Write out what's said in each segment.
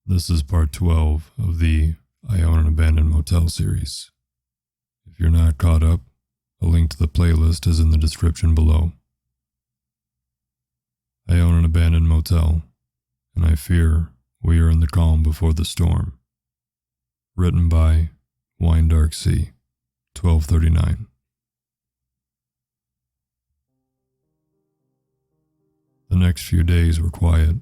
This is part 12 of the I Own an Abandoned Motel series. If you're not caught up, a link to the playlist is in the description below. I own an abandoned motel, and I fear we are in the calm before the storm. Written by Wine Dark Sea, 1239. The next few days were quiet,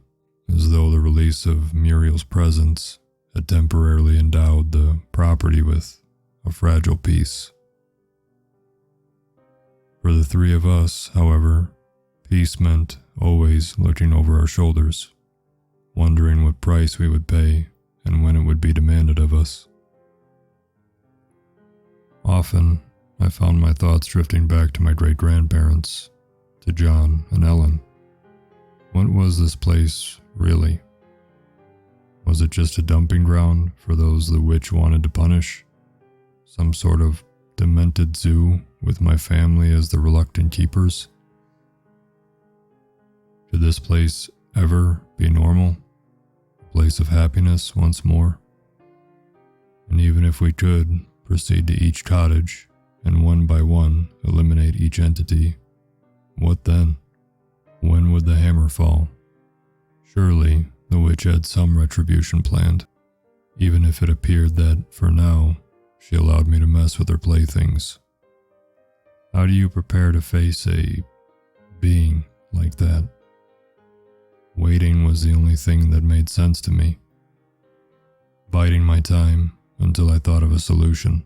as though the release of Muriel's presence had temporarily endowed the property with a fragile peace. For the three of us, however, peace meant always looking over our shoulders, wondering what price we would pay and when it would be demanded of us. Often, I found my thoughts drifting back to my great-grandparents, to John and Ellen. What was this place, really? Was it just a dumping ground for those the witch wanted to punish? Some sort of demented zoo with my family as the reluctant keepers? Could this place ever be normal? A place of happiness once more? And even if we could proceed to each cottage and one by one eliminate each entity, what then? When would the hammer fall? Surely the witch had some retribution planned, even if it appeared that, for now, she allowed me to mess with her playthings. How do you prepare to face a being like that? Waiting was the only thing that made sense to me. Biding my time until I thought of a solution,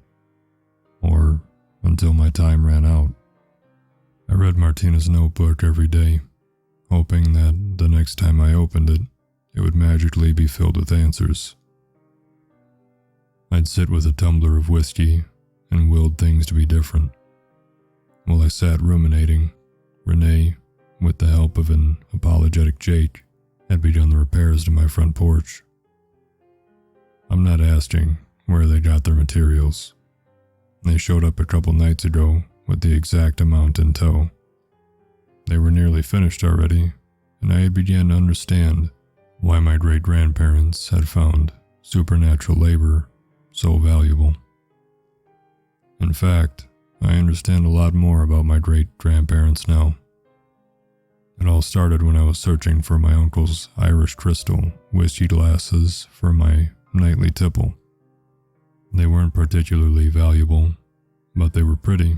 or until my time ran out. I read Martina's notebook every day, hoping that the next time I opened it, it would magically be filled with answers. I'd sit with a tumbler of whiskey and willed things to be different. While I sat ruminating, Renee, with the help of an apologetic Jake, had begun the repairs to my front porch. I'm not asking where they got their materials. They showed up a couple nights ago with the exact amount in tow. They were nearly finished already, and I had begun to understand why my great-grandparents had found supernatural labor so valuable. In fact, I understand a lot more about my great-grandparents now. It all started when I was searching for my uncle's Irish crystal whiskey glasses for my nightly tipple. They weren't particularly valuable, but they were pretty,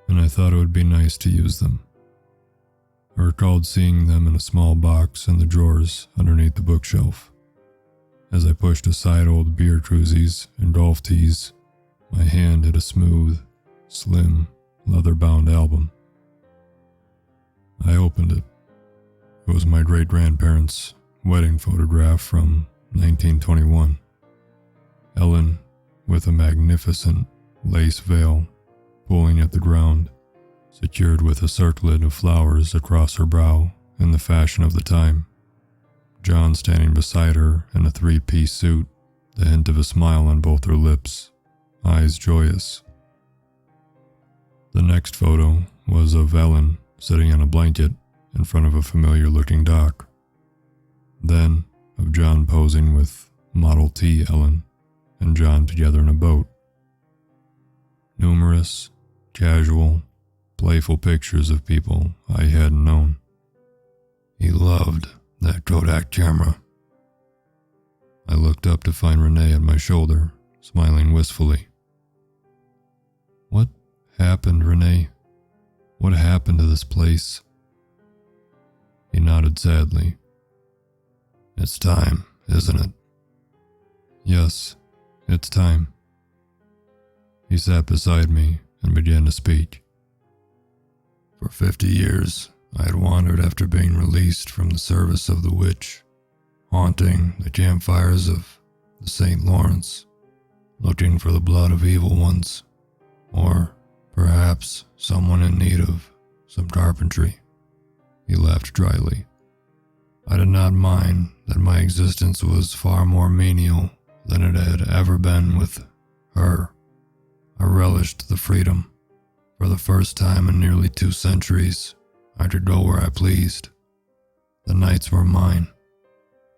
and I thought it would be nice to use them. I recalled seeing them in a small box in the drawers underneath the bookshelf. As I pushed aside old beer koozies and golf tees, my hand hit a smooth, slim, leather-bound album. I opened it. It was my great-grandparents' wedding photograph from 1921. Ellen, with a magnificent lace veil, pulling at the ground, secured with a circlet of flowers across her brow in the fashion of the time. John standing beside her in a three-piece suit, the hint of a smile on both her lips, eyes joyous. The next photo was of Ellen sitting on a blanket in front of a familiar-looking dock. Then of John posing with Model T Ellen and John together in a boat. Numerous, casual, playful pictures of people I hadn't known. He loved that Kodak camera. I looked up to find Renee at my shoulder, smiling wistfully. What happened, Renee? What happened to this place? He nodded sadly. It's time, isn't it? Yes, it's time. He sat beside me and began to speak. For 50 years, I had wandered after being released from the service of the witch, haunting the campfires of the St. Lawrence, looking for the blood of evil ones, or perhaps someone in need of some carpentry. He laughed dryly. I did not mind that my existence was far more menial than it had ever been with her. I relished the freedom. For the first time in nearly 2 centuries, I could go where I pleased. The nights were mine.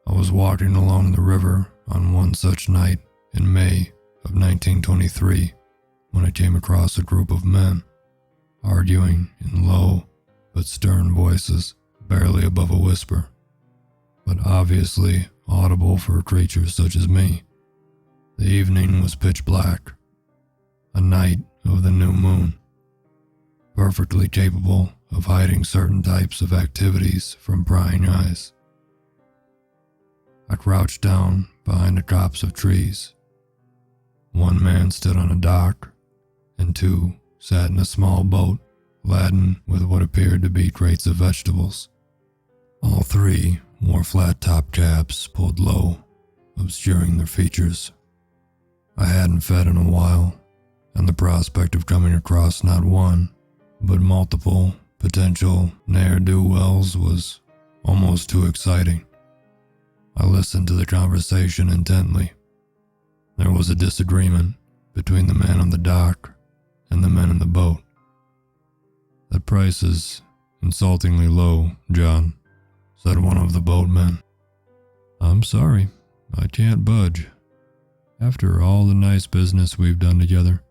I was walking along the river on one such night in May of 1923 when I came across a group of men arguing in low but stern voices, barely above a whisper, but obviously audible for creatures such as me. The evening was pitch black, a night of the new moon, perfectly capable of hiding certain types of activities from prying eyes. I crouched down behind a copse of trees. One man stood on a dock, and two sat in a small boat laden with what appeared to be crates of vegetables. All three wore flat-top caps pulled low, obscuring their features. I hadn't fed in a while, and the prospect of coming across not one, but multiple potential ne'er-do-wells was almost too exciting. I listened to the conversation intently. There was a disagreement between the man on the dock and the men in the boat. "That price is insultingly low, John," said one of the boatmen. "I'm sorry, I can't budge. After all the nice business we've done together.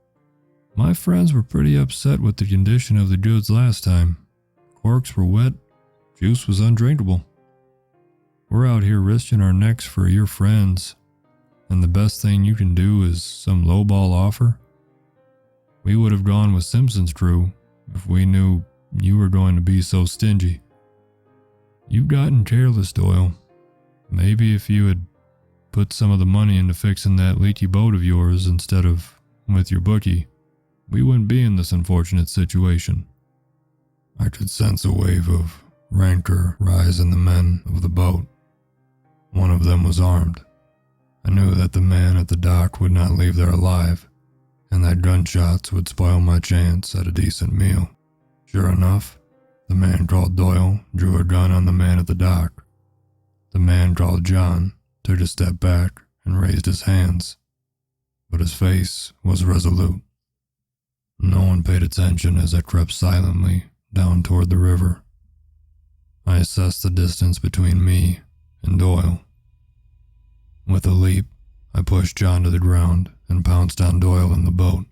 My friends were pretty upset with the condition of the goods last time. Corks were wet, juice was undrinkable. We're out here risking our necks for your friends, and the best thing you can do is some lowball offer? We would have gone with Simpson's crew if we knew you were going to be so stingy. You've gotten careless, Doyle. Maybe if you had put some of the money into fixing that leaky boat of yours instead of with your bookie, we wouldn't be in this unfortunate situation." I could sense a wave of rancor rise in the men of the boat. One of them was armed. I knew that the man at the dock would not leave there alive, and that gunshots would spoil my chance at a decent meal. Sure enough, the man called Doyle drew a gun on the man at the dock. The man called John took a step back and raised his hands, but his face was resolute. No one paid attention as I crept silently down toward the river. I assessed the distance between me and Doyle. With a leap, I pushed John to the ground and pounced on Doyle in the boat.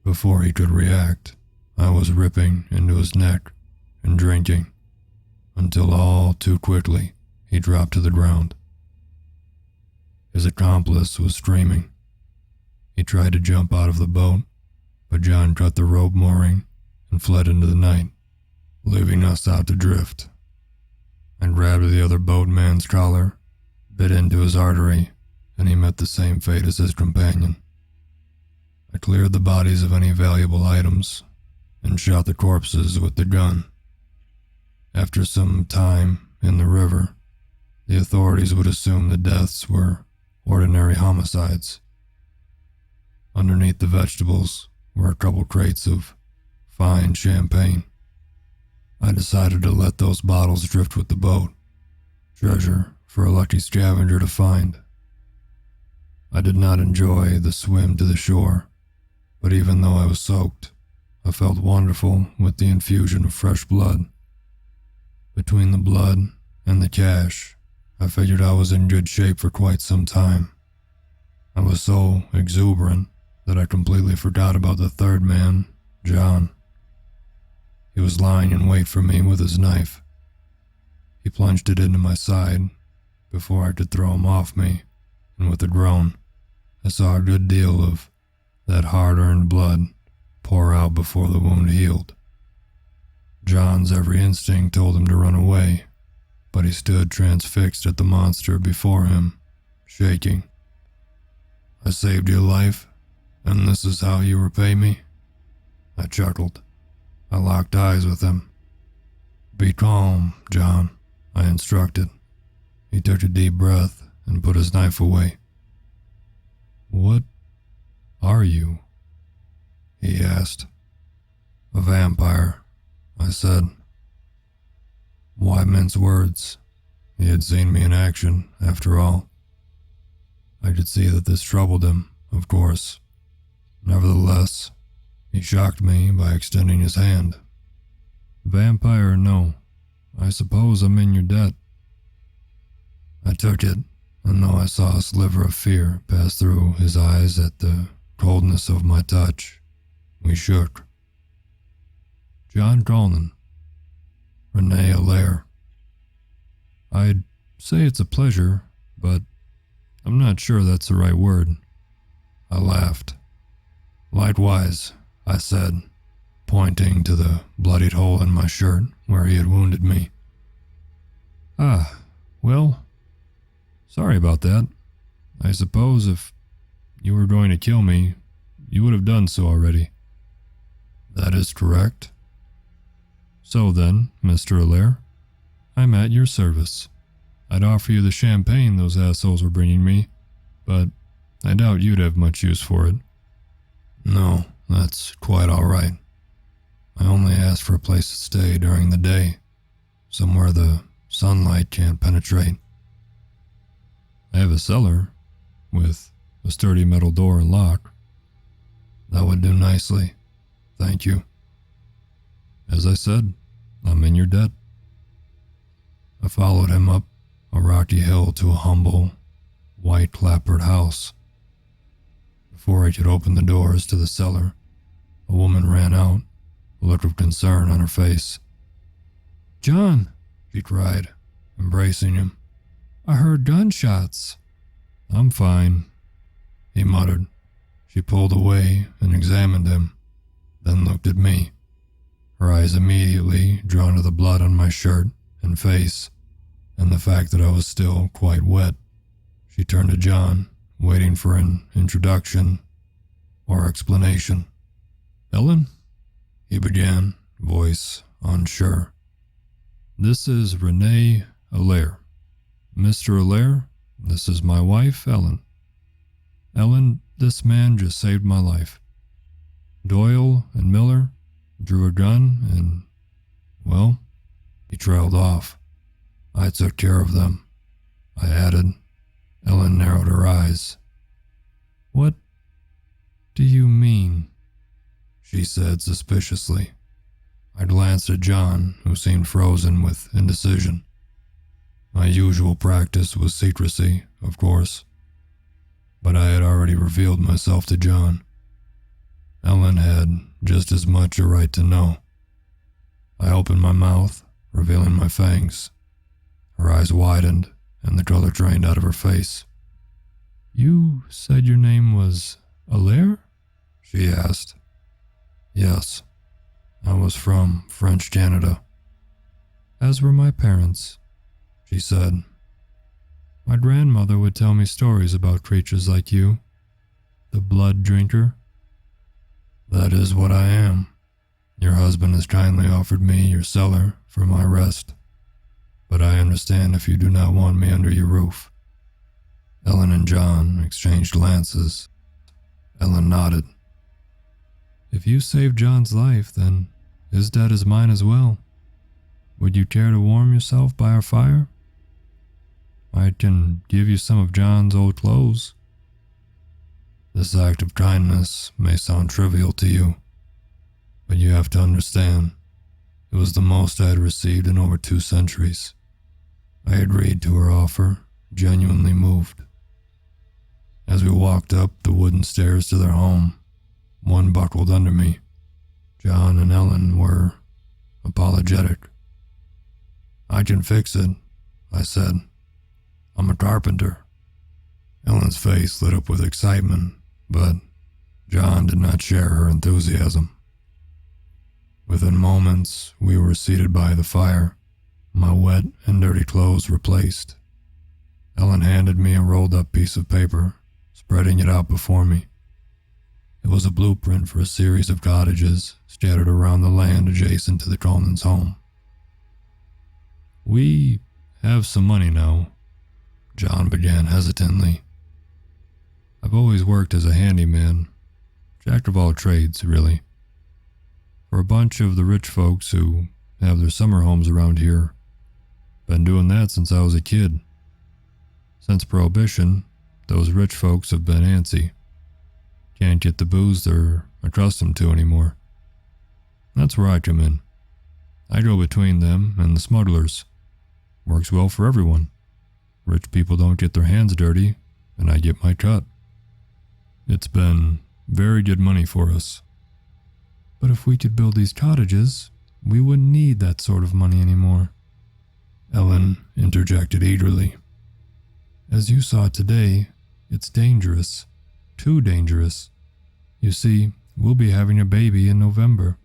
Before he could react, I was ripping into his neck and drinking, until all too quickly he dropped to the ground. His accomplice was screaming. He tried to jump out of the boat, but John cut the rope mooring and fled into the night, leaving us out to drift. I grabbed the other boatman's collar, bit into his artery, and he met the same fate as his companion. I cleared the bodies of any valuable items and shot the corpses with the gun. After some time in the river, the authorities would assume the deaths were ordinary homicides. Underneath the vegetables were a couple crates of fine champagne. I decided to let those bottles drift with the boat, treasure for a lucky scavenger to find. I did not enjoy the swim to the shore, but even though I was soaked, I felt wonderful with the infusion of fresh blood. Between the blood and the cash, I figured I was in good shape for quite some time. I was so exuberant that I completely forgot about the third man, John. He was lying in wait for me with his knife. He plunged it into my side before I could throw him off me, and with a groan, I saw a good deal of that hard-earned blood pour out before the wound healed. John's every instinct told him to run away, but he stood transfixed at the monster before him, shaking. "I saved your life, and this is how you repay me?" I chuckled. I locked eyes with him. "Be calm, John," I instructed. He took a deep breath and put his knife away. "What are you?" he asked. "A vampire," I said. Why mince words? He had seen me in action, after all. I could see that this troubled him, of course. Nevertheless, he shocked me by extending his hand. "Vampire or no, I suppose I'm in your debt." I took it, and though I saw a sliver of fear pass through his eyes at the coldness of my touch, we shook. John Colnan. Renee Allaire. I'd say it's a pleasure, but I'm not sure that's the right word. I laughed. Likewise, I said, pointing to the bloodied hole in my shirt where he had wounded me. Well, sorry about that. I suppose if you were going to kill me, you would have done so already. That is correct. So then, Mr. Allaire, I'm at your service. I'd offer you the champagne those assholes were bringing me, but I doubt you'd have much use for it. No, that's quite all right. I only asked for a place to stay during the day, somewhere the sunlight can't penetrate. I have a cellar with a sturdy metal door and lock. That would do nicely, thank you. As I said, I'm in your debt. I followed him up a rocky hill to a humble, white clapboard house. Before I could open the doors to the cellar, a woman ran out, a look of concern on her face. John, she cried, embracing him. I heard gunshots. I'm fine, he muttered. She pulled away and examined him, then looked at me, her eyes immediately drawn to the blood on my shirt and face, and the fact that I was still quite wet. She turned to John, waiting for an introduction or explanation. Ellen? He began, voice unsure. This is Renee Allaire. Mr. Allaire, this is my wife, Ellen. Ellen, this man just saved my life. Doyle and Miller drew a gun and, well, he trailed off. I took care of them, I added. Ellen narrowed her eyes. What do you mean? She said suspiciously. I glanced at John, who seemed frozen with indecision. My usual practice was secrecy, of course, but I had already revealed myself to John. Ellen had just as much a right to know. I opened my mouth, revealing my fangs. Her eyes widened, and the color drained out of her face. You said your name was Allaire? She asked. Yes, I was from French Canada. As were my parents, she said. My grandmother would tell me stories about creatures like you, the blood drinker. That is what I am. Your husband has kindly offered me your cellar for my rest, but I understand if you do not want me under your roof. Ellen and John exchanged glances. Ellen nodded. If you saved John's life, then his debt is mine as well. Would you care to warm yourself by our fire? I can give you some of John's old clothes. This act of kindness may sound trivial to you, but you have to understand, it was the most I had received in over 2 centuries. I agreed to her offer, genuinely moved. As we walked up the wooden stairs to their home, one buckled under me. John and Ellen were apologetic. I can fix it, I said. I'm a carpenter. Ellen's face lit up with excitement, but John did not share her enthusiasm. Within moments, we were seated by the fire, my wet and dirty clothes replaced. Ellen handed me a rolled-up piece of paper, spreading it out before me. It was a blueprint for a series of cottages scattered around the land adjacent to the Colnans' home. We have some money now, John began hesitantly. I've always worked as a handyman, jack of all trades, really. For a bunch of the rich folks who have their summer homes around here. Been doing that since I was a kid. Since Prohibition, those rich folks have been antsy. Can't get the booze they're accustomed to anymore. That's where I come in. I go between them and the smugglers. Works well for everyone. Rich people don't get their hands dirty, and I get my cut. It's been very good money for us. But if we could build these cottages, we wouldn't need that sort of money anymore. Ellen interjected eagerly. As you saw today, it's dangerous. Too dangerous. You see, we'll be having a baby in November.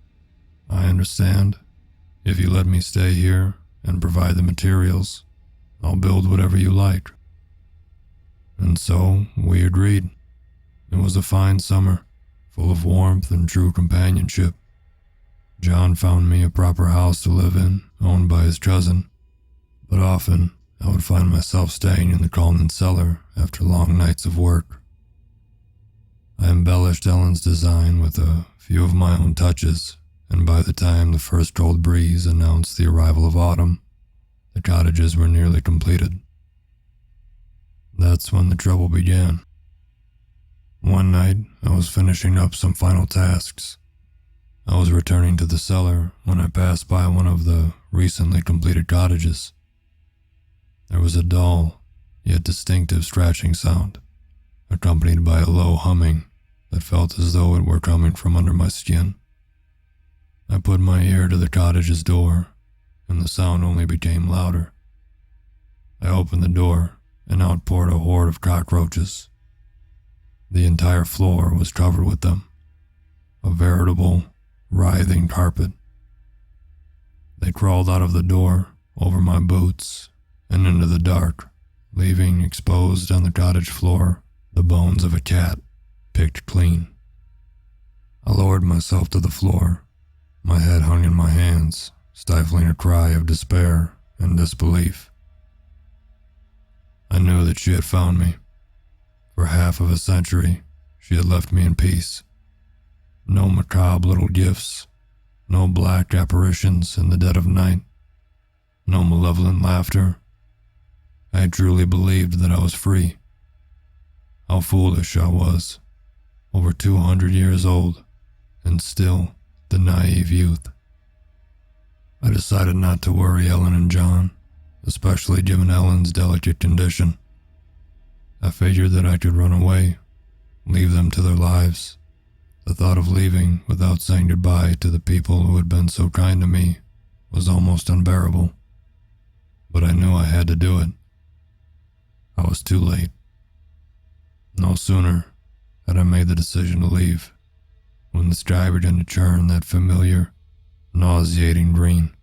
I understand. If you let me stay here and provide the materials, I'll build whatever you like. And so we agreed. It was a fine summer, full of warmth and true companionship. John found me a proper house to live in, owned by his cousin, but often I would find myself staying in the Coleman cellar after long nights of work. I embellished Ellen's design with a few of my own touches, and by the time the first cold breeze announced the arrival of autumn, the cottages were nearly completed. That's when the trouble began. One night, I was finishing up some final tasks. I was returning to the cellar when I passed by one of the recently completed cottages. There was a dull, yet distinctive scratching sound, accompanied by a low humming that felt as though it were coming from under my skin. I put my ear to the cottage's door, and the sound only became louder. I opened the door, and out poured a horde of cockroaches. The entire floor was covered with them, a veritable, writhing carpet. They crawled out of the door, over my boots, and into the dark, leaving exposed on the cottage floor the bones of a cat, picked clean. I lowered myself to the floor, my head hung in my hands, stifling a cry of despair and disbelief. I knew that she had found me. For half of a century, she had left me in peace. No macabre little gifts, no black apparitions in the dead of night, no malevolent laughter. I truly believed that I was free. How foolish I was, over 200 years old, and still the naive youth. I decided not to worry Ellen and John, especially given Ellen's delicate condition. I figured that I could run away, leave them to their lives. The thought of leaving without saying goodbye to the people who had been so kind to me was almost unbearable. But I knew I had to do it. I was too late. No sooner had I made the decision to leave when the sky began to turn that familiar, nauseating green.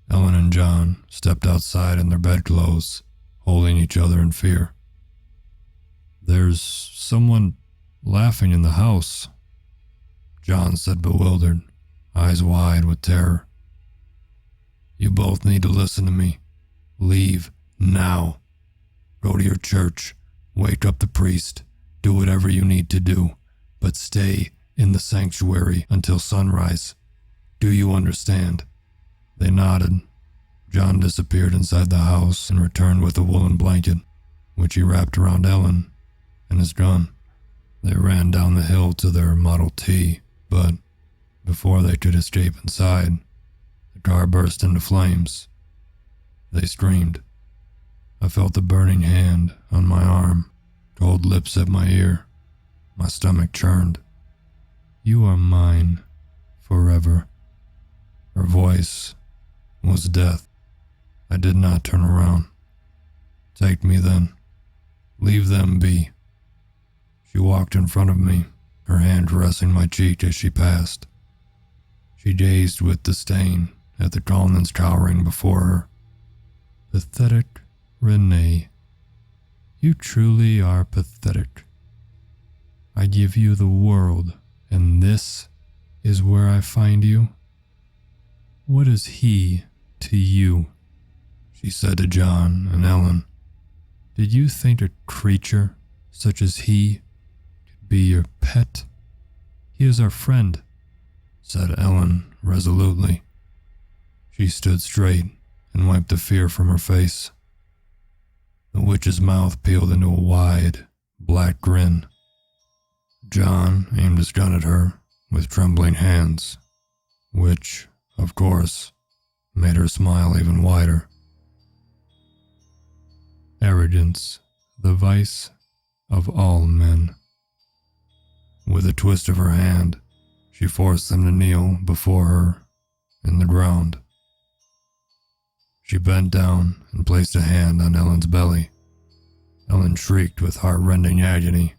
Ellen and John stepped outside in their bedclothes, holding each other in fear. "There's someone laughing in the house," John said, bewildered, eyes wide with terror. "You both need to listen to me. Leave now. Go to your church, wake up the priest, do whatever you need to do, but stay in the sanctuary until sunrise. Do you understand?" They nodded. John disappeared inside the house and returned with a woolen blanket, which he wrapped around Ellen, and his gun. They ran down the hill to their Model T, but before they could escape inside, the car burst into flames. They screamed. I felt the burning hand on my arm, cold lips at my ear. My stomach churned. "You are mine, forever." Her voice was death. I did not turn around. "Take me then. Leave them be." She walked in front of me, her hand caressing my cheek as she passed. She gazed with disdain at the Colemans cowering before her. "Pathetic Renee. You truly are pathetic. I give you the world, and this is where I find you? What is he to you?" she said to John and Ellen. "Did you think a creature such as he could be your pet?" "He is our friend," said Ellen resolutely. She stood straight and wiped the fear from her face. The witch's mouth peeled into a wide, black grin. John aimed his gun at her with trembling hands, which, of course, made her smile even wider. arrogance, the vice of all men. With a twist of her hand, she forced them to kneel before her in the ground. She bent down and placed a hand on Ellen's belly. Ellen shrieked with heart-rending agony.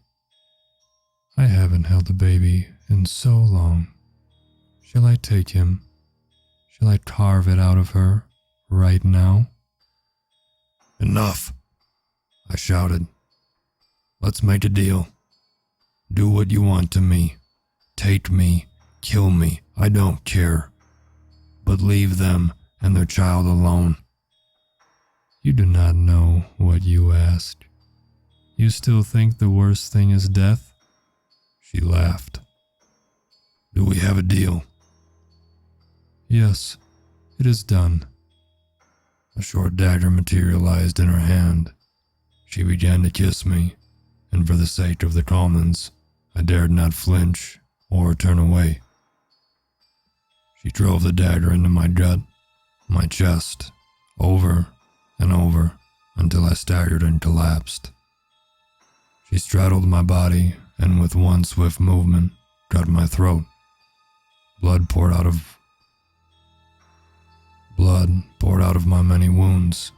I haven't held a baby in so long. Shall I take him? Shall I carve it out of her right now? Enough, I shouted. Let's make a deal. Do what you want to me. Take me, kill me, I don't care. But leave them and their child alone. You do not know what you asked. You still think the worst thing is death? She laughed. Do we have a deal? Yes, it is done. A short dagger materialized in her hand. She began to kiss me, and for the sake of the Commons, I dared not flinch or turn away. She drove the dagger into my gut, my chest, over and over until I staggered and collapsed. She straddled my body and with one swift movement cut my throat. Blood poured out of my many wounds,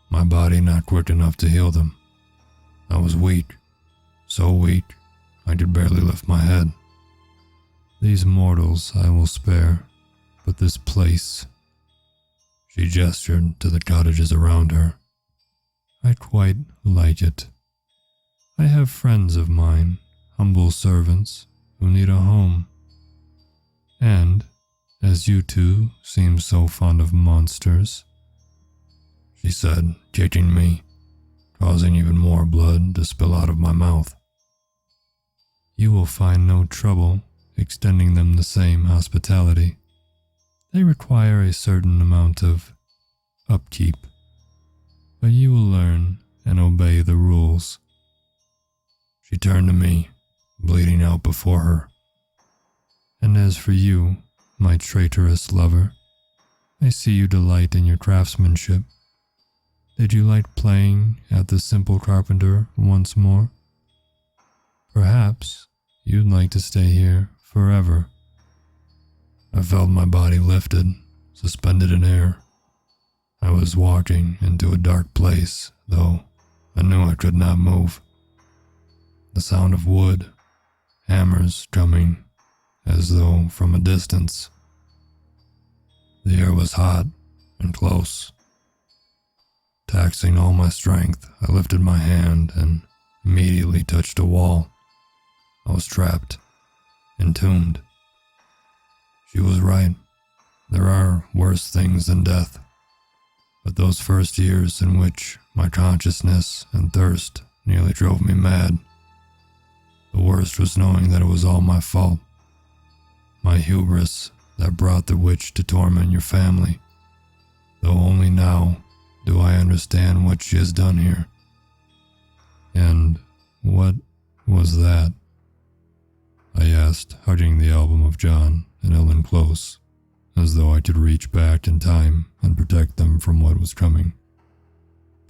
my body not quick enough to heal them. I was weak, so weak I could barely lift my head. These mortals I will spare, but this place, she gestured to the cottages around her, I quite like it. I have friends of mine, humble servants, who need a home. And, as you two seem so fond of monsters, she said, kicking me, causing even more blood to spill out of my mouth, you will find no trouble extending them the same hospitality. They require a certain amount of upkeep, but you will learn and obey the rules. She turned to me, bleeding out before her. And as for you, my traitorous lover, I see you delight in your craftsmanship. Did you like playing at the simple carpenter once more? Perhaps you'd like to stay here forever. I felt my body lifted, suspended in air. I was walking into a dark place, though I knew I could not move. The sound of wood, hammers coming as though from a distance. The air was hot and close. Taxing all my strength, I lifted my hand and immediately touched a wall. I was trapped, entombed. She was right. There are worse things than death. But those first years in which my consciousness and thirst nearly drove me mad, the worst was knowing that it was all my fault. My hubris that brought the witch to torment your family, though only now do I understand what she has done here. And what was that? I asked, hugging the album of John and Ellen close, as though I could reach back in time and protect them from what was coming.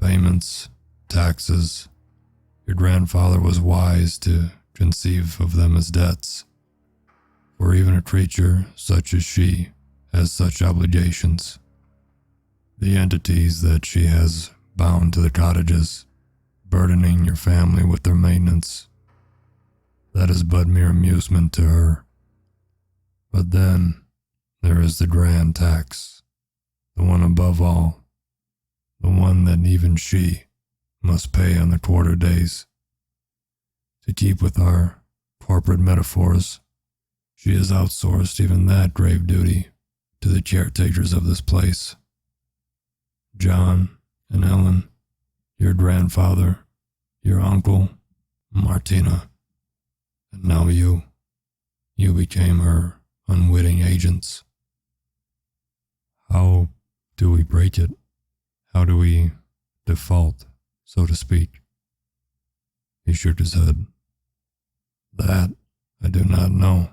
Payments, taxes. Your grandfather was wise to conceive of them as debts, for even a creature such as she has such obligations. The entities that she has bound to the cottages, burdening your family with their maintenance. That is but mere amusement to her. But then there is the grand tax, the one above all, the one that even she must pay on the quarter days. To keep with our corporate metaphors, she has outsourced even that grave duty to the caretakers of this place. John and Ellen, your grandfather, your uncle, Martina, and now you became her unwitting agents. How do we break it? How do we default, so to speak? He shook his head. That I do not know.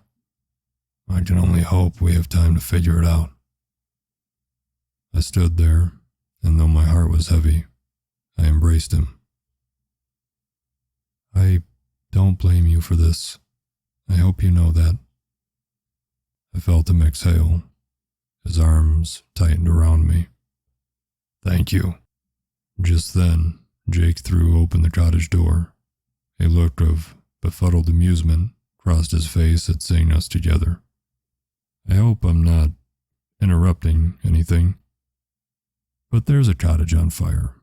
I can only hope we have time to figure it out. I stood there, and though my heart was heavy, I embraced him. I don't blame you for this. I hope you know that. I felt him exhale. His arms tightened around me. Thank you. Just then, Jake threw open the cottage door. A look of befuddled amusement crossed his face at seeing us together. I hope I'm not interrupting anything, but there's a cottage on fire.